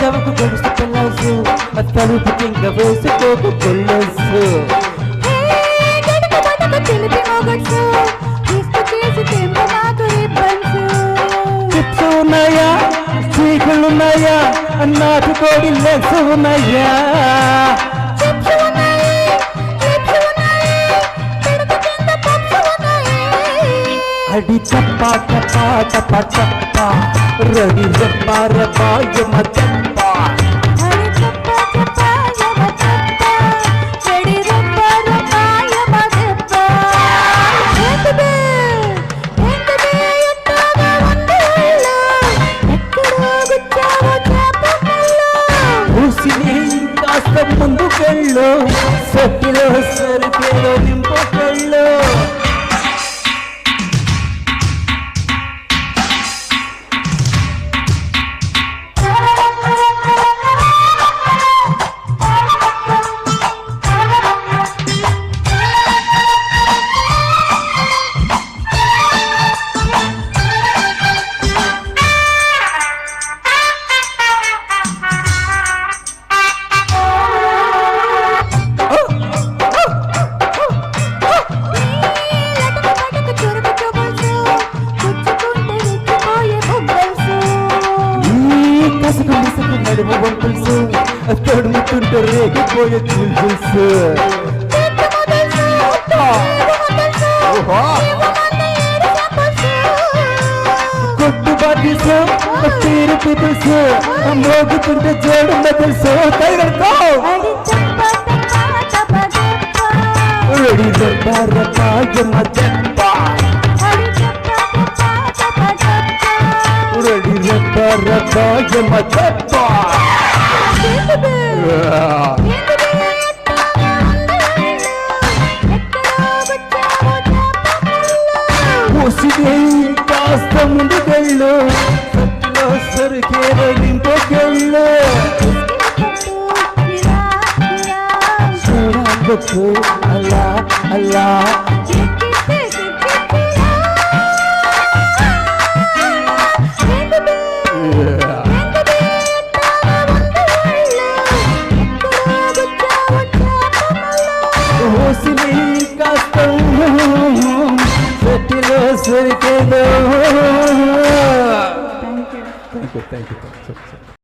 చెవకు గడుసు పెళ్ళసు తలుపు కింద వేసుకోకు కొల్లసు చిప్స్ ఉన్నాయా చీకులు ఉన్నాయా నాటుకోడి లెగ్స్ ఉన్నాయా అడి చప్పా చప్పా చప్పా చప్పా రడి రప్పా రప్పా యమ చప్పా కాస్త ముందుకెళ్ళు సొట్టిలో సరికేలో నింపుకెళ్ళు నడుము వంపుల్సు తొడుముతుంటే రేగిపోయే చూల్సు కొట్టు బాటిల్సు తీరు పిపుల్సు మోగుతుంటే జోడు మెదల్సు తైగడుకో రెడీ దర్బారపా యమ జప్పా రెడీ దర్బారపా యమ జప్పా కాస్త ముందుకెళ్ళు సత్తులో సరికేలో నింపుకెళ్ళు చూడకు అలా అలా కాస్త సట్టిలో సరికేదో థ్యాంక్ యూ